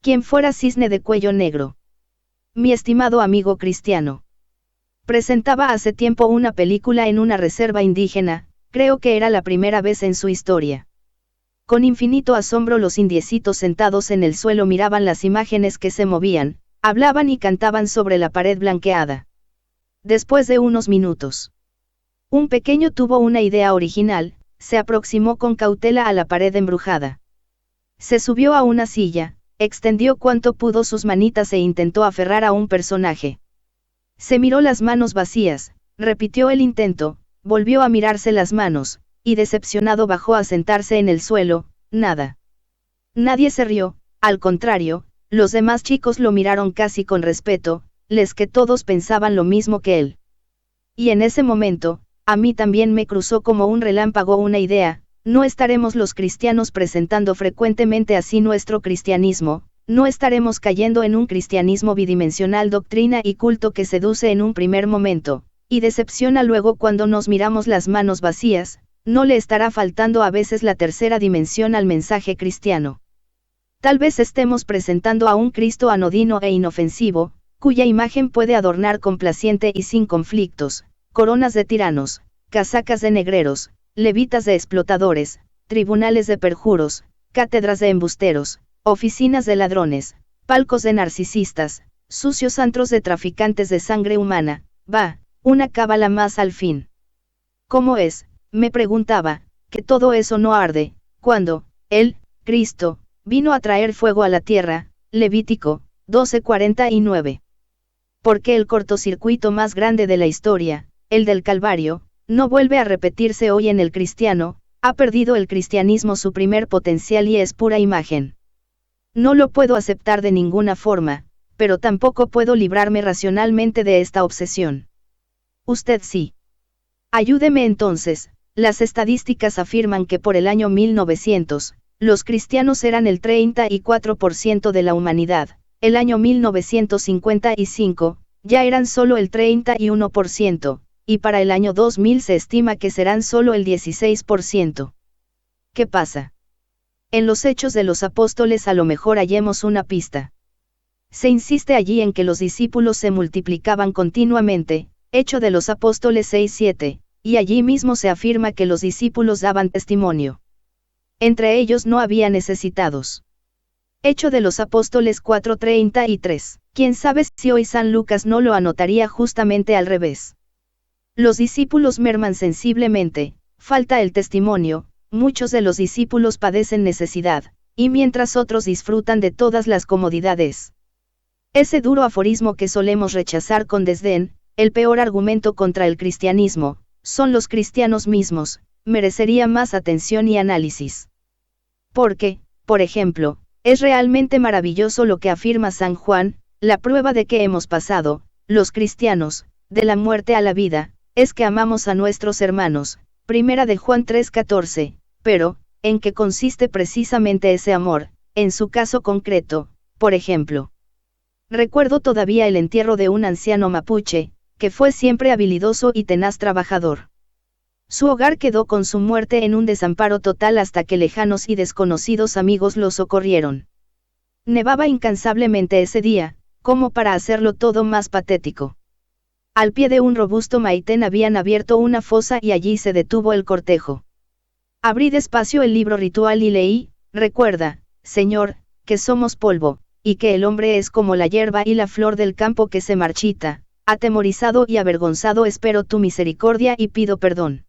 Quien fuera Cisne de Cuello Negro. Mi estimado amigo cristiano. Presentaba hace tiempo una película en una reserva indígena, creo que era la primera vez en su historia. Con infinito asombro los indiecitos sentados en el suelo miraban las imágenes que se movían, hablaban y cantaban sobre la pared blanqueada. Después de unos minutos, un pequeño tuvo una idea original, se aproximó con cautela a la pared embrujada. Se subió a una silla, extendió cuanto pudo sus manitas e intentó aferrar a un personaje. Se miró las manos vacías, repitió el intento, volvió a mirarse las manos, y decepcionado bajó a sentarse en el suelo, nada. Nadie se rió, al contrario, los demás chicos lo miraron casi con respeto, les que todos pensaban lo mismo que él. Y en ese momento, a mí también me cruzó como un relámpago una idea, no estaremos los cristianos presentando frecuentemente así nuestro cristianismo, no estaremos cayendo en un cristianismo bidimensional, doctrina y culto que seduce en un primer momento, y decepciona luego cuando nos miramos las manos vacías, no le estará faltando a veces la tercera dimensión al mensaje cristiano. Tal vez estemos presentando a un Cristo anodino e inofensivo, cuya imagen puede adornar complaciente y sin conflictos, coronas de tiranos, casacas de negreros, levitas de explotadores, tribunales de perjuros, cátedras de embusteros, oficinas de ladrones, palcos de narcisistas, sucios antros de traficantes de sangre humana, una cábala más al fin. ¿Cómo es, me preguntaba, que todo eso no arde, cuando, él, Cristo, vino a traer fuego a la tierra? Levítico 12:49. Porque el cortocircuito más grande de la historia, el del Calvario, no vuelve a repetirse hoy en el cristiano, ha perdido el cristianismo su primer potencial y es pura imagen. No lo puedo aceptar de ninguna forma, pero tampoco puedo librarme racionalmente de esta obsesión. Usted sí. Ayúdeme entonces, las estadísticas afirman que por el año 1900, los cristianos eran el 34% de la humanidad, el año 1955, ya eran solo el 31%, y para el año 2000 se estima que serán solo el 16%. ¿Qué pasa? En los Hechos de los Apóstoles a lo mejor hallemos una pista. Se insiste allí en que los discípulos se multiplicaban continuamente, Hecho de los Apóstoles 6:7, y allí mismo se afirma que los discípulos daban testimonio. Entre ellos no había necesitados. Hecho de los Apóstoles 4:33. ¿Quién sabe si hoy San Lucas no lo anotaría justamente al revés? Los discípulos merman sensiblemente, falta el testimonio, muchos de los discípulos padecen necesidad, y mientras otros disfrutan de todas las comodidades. Ese duro aforismo que solemos rechazar con desdén, el peor argumento contra el cristianismo, son los cristianos mismos, merecería más atención y análisis. Porque, por ejemplo, es realmente maravilloso lo que afirma San Juan, la prueba de que hemos pasado, los cristianos, de la muerte a la vida, es que amamos a nuestros hermanos, primera de Juan 3:14, pero, ¿en qué consiste precisamente ese amor, en su caso concreto, por ejemplo? Recuerdo todavía el entierro de un anciano mapuche, que fue siempre habilidoso y tenaz trabajador. Su hogar quedó con su muerte en un desamparo total hasta que lejanos y desconocidos amigos lo socorrieron. Nevaba incansablemente ese día, como para hacerlo todo más patético. Al pie de un robusto maitén habían abierto una fosa y allí se detuvo el cortejo. Abrí despacio el libro ritual y leí: recuerda, Señor, que somos polvo, y que el hombre es como la hierba y la flor del campo que se marchita. Atemorizado y avergonzado espero tu misericordia y pido perdón.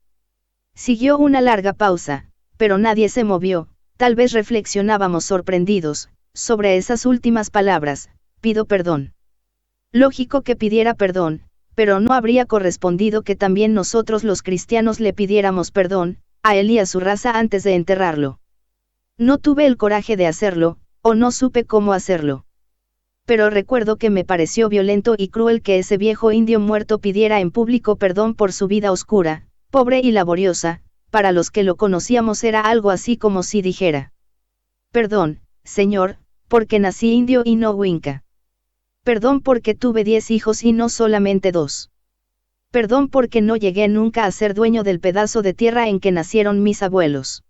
Siguió una larga pausa, pero nadie se movió, tal vez reflexionábamos sorprendidos, sobre esas últimas palabras, pido perdón. Lógico que pidiera perdón, pero no habría correspondido que también nosotros los cristianos le pidiéramos perdón, a él y a su raza antes de enterrarlo. No tuve el coraje de hacerlo, o no supe cómo hacerlo. Pero recuerdo que me pareció violento y cruel que ese viejo indio muerto pidiera en público perdón por su vida oscura, pobre y laboriosa. Para los que lo conocíamos era algo así como si dijera: perdón, Señor, porque nací indio y no huinca. Perdón porque tuve 10 hijos y no solamente 2. Perdón porque no llegué nunca a ser dueño del pedazo de tierra en que nacieron mis abuelos.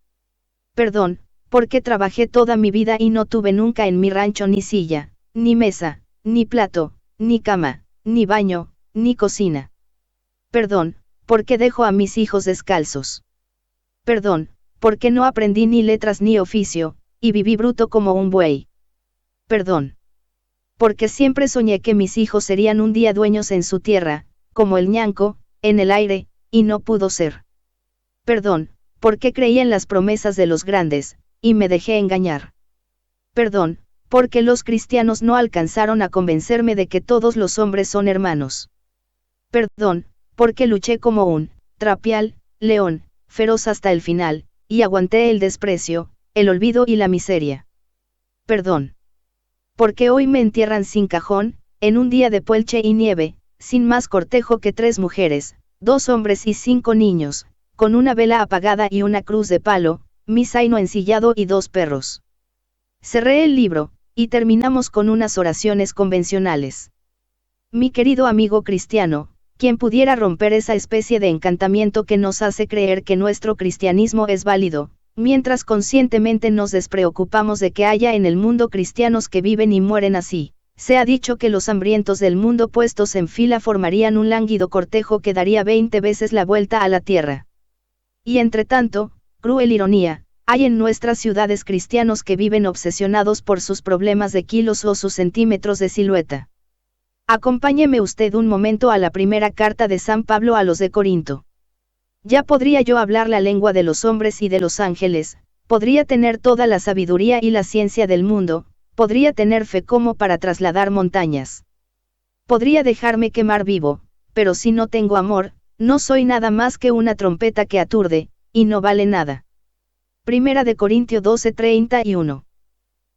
Perdón, Porque trabajé toda mi vida y no tuve nunca en mi rancho ni silla, ni mesa, ni plato, ni cama, ni baño, ni cocina. Perdón, porque dejo a mis hijos descalzos. Perdón, porque no aprendí ni letras ni oficio, y viví bruto como un buey. Perdón. Porque siempre soñé que mis hijos serían un día dueños en su tierra, como el ñanco, en el aire, y no pudo ser. Perdón, porque creí en las promesas de los grandes, y me dejé engañar. Perdón, porque los cristianos no alcanzaron a convencerme de que todos los hombres son hermanos. Perdón, porque luché como un trapial, león, feroz hasta el final, y aguanté el desprecio, el olvido y la miseria. Perdón. Porque hoy me entierran sin cajón, en un día de puelche y nieve, sin más cortejo que 3 mujeres, 2 hombres y 5 niños, con una vela apagada y una cruz de palo, mi zaino ensillado y 2 perros. Cerré el libro, y terminamos con unas oraciones convencionales. Mi querido amigo cristiano, quien pudiera romper esa especie de encantamiento que nos hace creer que nuestro cristianismo es válido, mientras conscientemente nos despreocupamos de que haya en el mundo cristianos que viven y mueren así. Se ha dicho que los hambrientos del mundo puestos en fila formarían un lánguido cortejo que daría 20 veces la vuelta a la tierra. Y entre tanto, cruel ironía, hay en nuestras ciudades cristianos que viven obsesionados por sus problemas de kilos o sus centímetros de silueta. Acompáñeme usted un momento a la primera carta de San Pablo a los de Corinto. Ya podría yo hablar la lengua de los hombres y de los ángeles, podría tener toda la sabiduría y la ciencia del mundo, podría tener fe como para trasladar montañas. Podría dejarme quemar vivo, pero si no tengo amor, no soy nada más que una trompeta que aturde, y no vale nada. Primera de Corintios 12:31.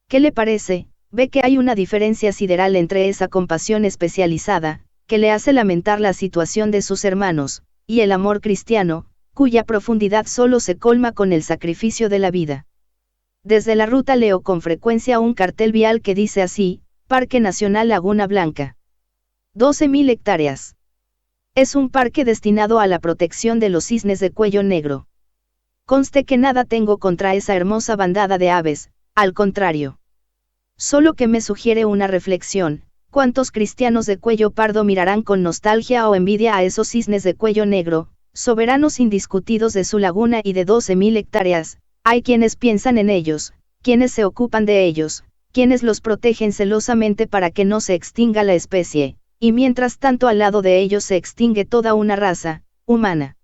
¿Qué le parece? Ve que hay una diferencia sideral entre esa compasión especializada, que le hace lamentar la situación de sus hermanos, y el amor cristiano, cuya profundidad solo se colma con el sacrificio de la vida. Desde la ruta leo con frecuencia un cartel vial que dice así: Parque Nacional Laguna Blanca. 12.000 hectáreas. Es un parque destinado a la protección de los cisnes de cuello negro. Conste que nada tengo contra esa hermosa bandada de aves, al contrario. Solo que me sugiere una reflexión: ¿cuántos cristianos de cuello pardo mirarán con nostalgia o envidia a esos cisnes de cuello negro, soberanos indiscutidos de su laguna y de 12.000 hectáreas? Hay quienes piensan en ellos, quienes se ocupan de ellos, quienes los protegen celosamente para que no se extinga la especie, y mientras tanto al lado de ellos se extingue toda una raza humana.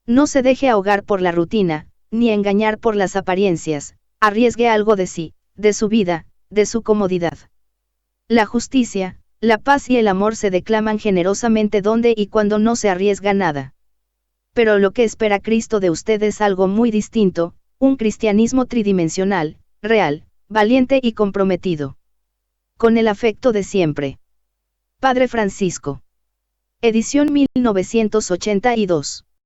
No se deje ahogar por la rutina, ni engañar por las apariencias, arriesgue algo de sí, de su vida, de su comodidad. La justicia, la paz y el amor se declaman generosamente donde y cuando no se arriesga nada. Pero lo que espera Cristo de usted es algo muy distinto, un cristianismo tridimensional, real, valiente y comprometido. Con el afecto de siempre. Padre Francisco. Edición 1982.